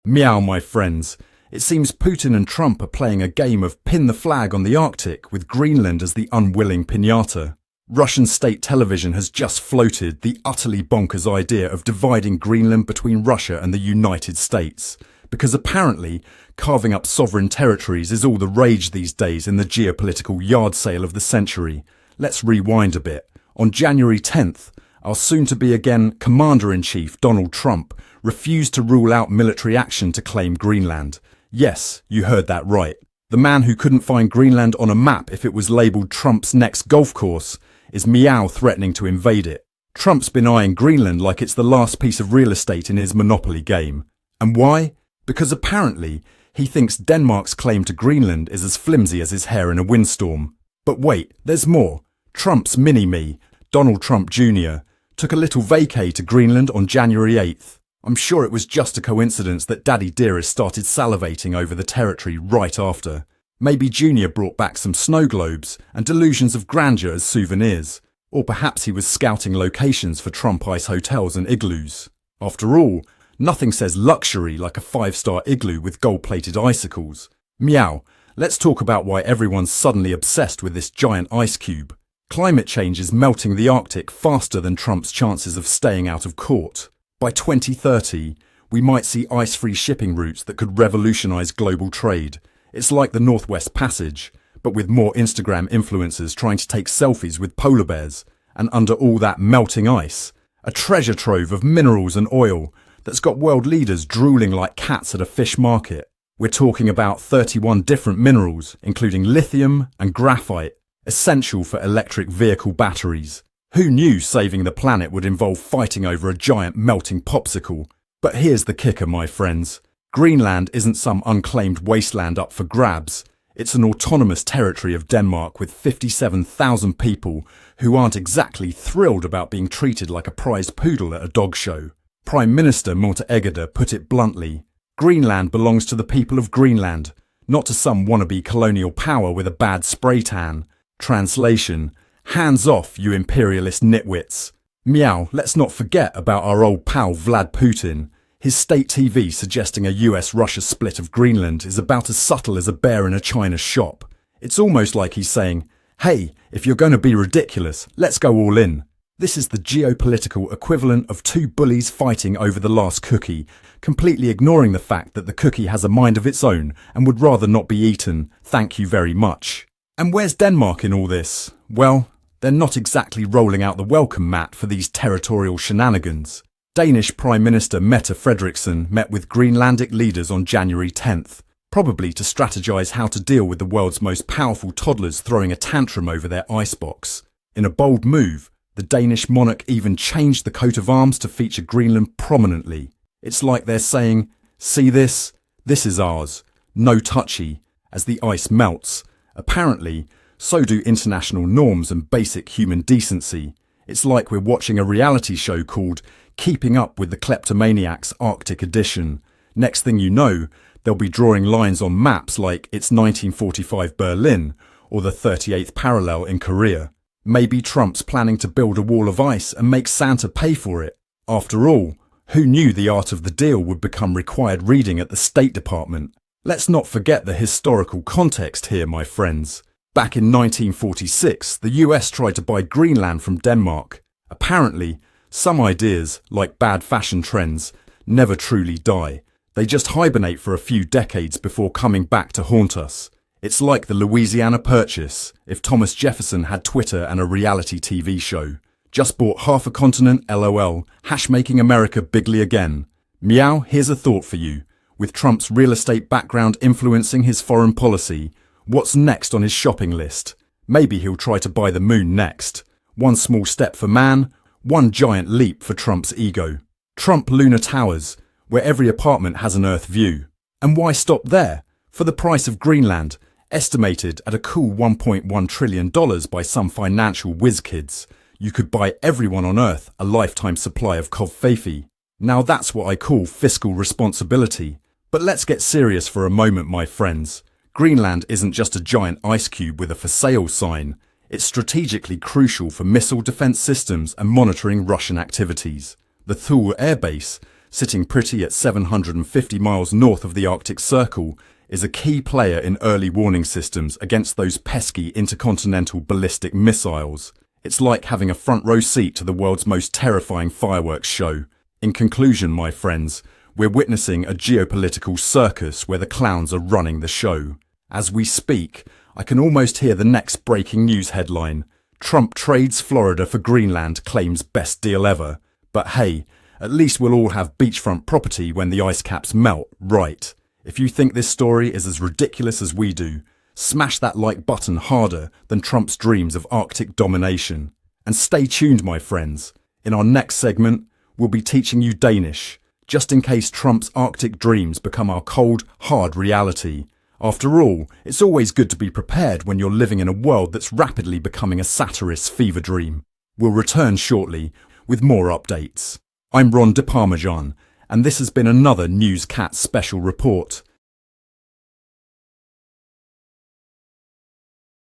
Meow, my friends. It seems Putin and Trump are playing a game of pin the flag on the Arctic with Greenland as the unwilling piñata. Russian state television has just floated the utterly bonkers idea of dividing Greenland between Russia and the United States, because apparently carving up sovereign territories is all the rage these days in the geopolitical yard sale of the century. Let's rewind a bit. On January 10th, our soon-to-be again Commander-in-Chief Donald Trump refused to rule out military action to claim Greenland. Yes, you heard that right. The man who couldn't find Greenland on a map if it was labelled Trump's next golf course is meow threatening to invade it. Trump's been eyeing Greenland like it's the last piece of real estate in his monopoly game. And why? Because apparently he thinks Denmark's claim to Greenland is as flimsy as his hair in a windstorm. But wait, there's more. Trump's mini-me, Donald Trump Jr., took a little vacay to Greenland on January 8th. I'm sure it was just a coincidence that Daddy Dearest started salivating over the territory right after. Maybe Junior brought back some snow globes and delusions of grandeur as souvenirs. Or perhaps he was scouting locations for Trump Ice hotels and igloos. After all, nothing says luxury like a 5-star igloo with gold-plated icicles. Meow, let's talk about why everyone's suddenly obsessed with this giant ice cube. Climate change is melting the Arctic faster than Trump's chances of staying out of court. By 2030, we might see ice-free shipping routes that could revolutionize global trade. It's like the Northwest Passage, but with more Instagram influencers trying to take selfies with polar bears. And under all that melting ice, a treasure trove of minerals and oil that's got world leaders drooling like cats at a fish market. We're talking about 31 different minerals, including lithium and graphite, essential for electric vehicle batteries. Who knew saving the planet would involve fighting over a giant melting popsicle? But here's the kicker, my friends. Greenland isn't some unclaimed wasteland up for grabs. It's an autonomous territory of Denmark with 57,000 people who aren't exactly thrilled about being treated like a prize poodle at a dog show. Prime Minister Mette Frederiksen put it bluntly. Greenland belongs to the people of Greenland, not to some wannabe colonial power with a bad spray tan. Translation: hands off, you imperialist nitwits. Meow, let's not forget about our old pal Vlad Putin. His state TV suggesting a US-Russia split of Greenland is about as subtle as a bear in a china shop. It's almost like he's saying, hey, if you're going to be ridiculous, let's go all in. This is the geopolitical equivalent of two bullies fighting over the last cookie, completely ignoring the fact that the cookie has a mind of its own and would rather not be eaten. Thank you very much. And where's Denmark in all this? Well, they're not exactly rolling out the welcome mat for these territorial shenanigans. Danish Prime Minister Mette Frederiksen met with Greenlandic leaders on January 10th, probably to strategize how to deal with the world's most powerful toddlers throwing a tantrum over their icebox. In a bold move, the Danish monarch even changed the coat of arms to feature Greenland prominently. It's like they're saying, see this? This is ours. No touchy, as the ice melts. Apparently, so do international norms and basic human decency. It's like we're watching a reality show called Keeping Up with the Kleptomaniacs Arctic Edition. Next thing you know, they'll be drawing lines on maps like it's 1945 Berlin or the 38th parallel in Korea. Maybe Trump's planning to build a wall of ice and make Santa pay for it. After all, who knew the art of the deal would become required reading at the State Department? Let's not forget the historical context here, my friends. Back in 1946, the US tried to buy Greenland from Denmark. Apparently, some ideas, like bad fashion trends, never truly die. They just hibernate for a few decades before coming back to haunt us. It's like the Louisiana Purchase, if Thomas Jefferson had Twitter and a reality TV show. Just bought half a continent, LOL, making America bigly again. Meow, here's a thought for you. With Trump's real estate background influencing his foreign policy, what's next on his shopping list? Maybe he'll try to buy the moon next. One small step for man, one giant leap for Trump's ego. Trump Lunar Towers, where every apartment has an Earth view. And why stop there? For the price of Greenland, estimated at a cool $1.1 trillion by some financial whiz kids, you could buy everyone on Earth a lifetime supply of CARVE. Now that's what I call fiscal responsibility. But let's get serious for a moment, my friends. Greenland isn't just a giant ice cube with a for sale sign. It's strategically crucial for missile defense systems and monitoring Russian activities. The Thule Air Base, sitting pretty at 750 miles north of the Arctic Circle, is a key player in early warning systems against those pesky intercontinental ballistic missiles. It's like having a front row seat to the world's most terrifying fireworks show. In conclusion, my friends, we're witnessing a geopolitical circus where the clowns are running the show. As we speak, I can almost hear the next breaking news headline. Trump trades Florida for Greenland, claims best deal ever. But hey, at least we'll all have beachfront property when the ice caps melt, right? If you think this story is as ridiculous as we do, smash that like button harder than Trump's dreams of Arctic domination. And stay tuned, my friends. In our next segment, we'll be teaching you Danish, just in case Trump's Arctic dreams become our cold, hard reality. After all, it's always good to be prepared when you're living in a world that's rapidly becoming a satirist's fever dream. We'll return shortly with more updates. I'm Ron de Parmesan, and this has been another Newscat special report.